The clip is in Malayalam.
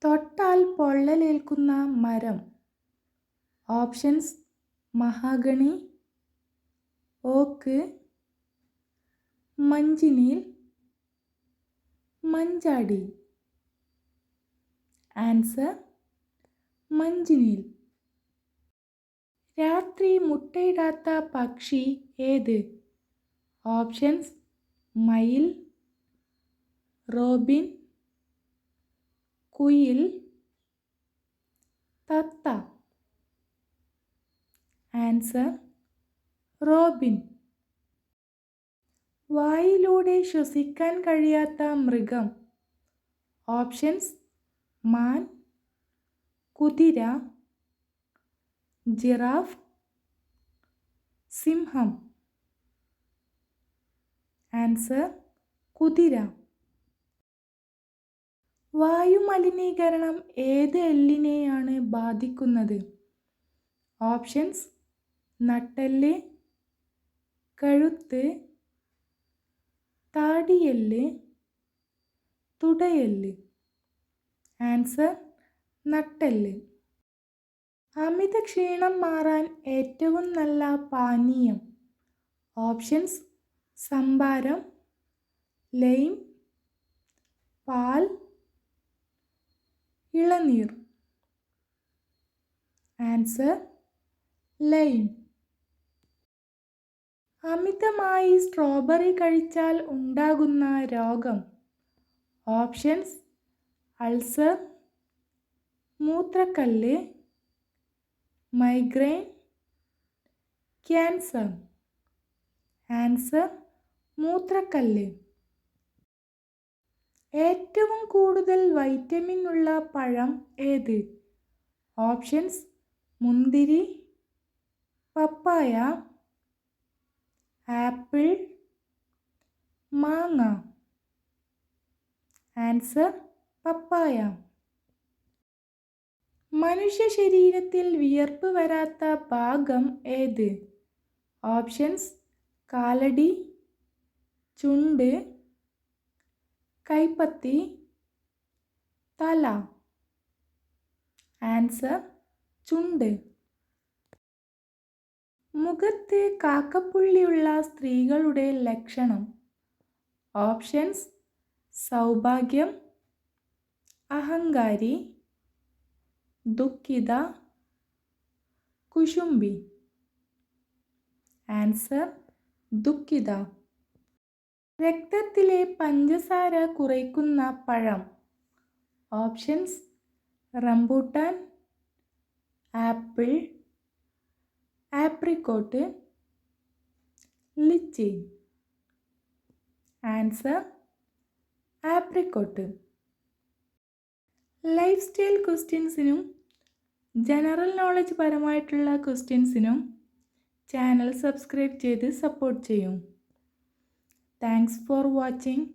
തൊട്ടാൽ പൊള്ളലേൽക്കുന്ന മരം. ഓപ്ഷൻസ്: മഹാഗണി, ഓക്ക്, മഞ്ചിനീൽ, മഞ്ചാടി. Answer: manchineel. രാത്രി മുട്ടയിടാത്ത പക്ഷി ഏത്? ഓപ്ഷൻസ്: മയിൽ, റോബിൻ, കുയിൽ, തത്ത. Answer: robin. വായിലൂടെ ശ്വസിക്കാൻ കഴിയാത്ത മൃഗം. ഓപ്ഷൻസ്: മാൻ, കുതിര, ജിറാഫ്, സിംഹം. ആൻസർ: കുതിര. വായുമലിനീകരണം ഏത് എല്ലിനെയാണ് ബാധിക്കുന്നത്? ഓപ്ഷൻസ്: നട്ടെല്ല്, കഴുത്ത്, താടിയെല്ല്, തുടയെല്ല്. ആൻസർ: നട്ടെല്ല്. അമിത ക്ഷീണം മാറാൻ ഏറ്റവും നല്ല പാനീയം. ഓപ്ഷൻസ്: സംഭാരം, ലൈം, പാൽ, ഇളനീർ. Answer: lime. അമിതമായി സ്ട്രോബെറി കഴിച്ചാൽ ഉണ്ടാകുന്ന രോഗം. ഓപ്ഷൻസ്: അൾസർ, മൂത്രക്കല്ല്, മൈഗ്രെയിൻ, ക്യാൻസർ. ആൻസർ: മൂത്രക്കല്ല്. ഏറ്റവും കൂടുതൽ വൈറ്റമിൻ ഉള്ള പഴം ഏത്? ഓപ്ഷൻസ്: മുന്തിരി, പപ്പായ, ആപ്പിൾ, മാങ്ങ. ആൻസർ: പപ്പായ. മനുഷ്യ ശരീരത്തിൽ വിയർപ്പ് വരാത്ത ഭാഗം ഏത്? ഓപ്ഷൻസ്: കാലടി, ചുണ്ട്, കൈപ്പത്തി, തല. ആൻസർ: ചുണ്ട്. മുഖത്ത് കാക്കപ്പുള്ളിയുള്ള സ്ത്രീകളുടെ ലക്ഷണം. ഓപ്ഷൻസ്: സൗഭാഗ്യം, അഹങ്കാരി, ദുഃഖിത, കുശുംബി. ആൻസർ: ദുഃഖിത. രക്തത്തിലെ പഞ്ചസാര കുറയ്ക്കുന്ന പഴം. Options: rambutan, apple, apricot, lychee. Answer: apricot. Lifestyle ക്വസ്റ്റ്യൻസിനും ജനറൽ നോളജ് പരമായിട്ടുള്ള ക്വസ്റ്റ്യൻസിനും ചാനൽ സബ്സ്ക്രൈബ് ചെയ്ത് സപ്പോർട്ട് ചെയ്യും. Thanks for watching.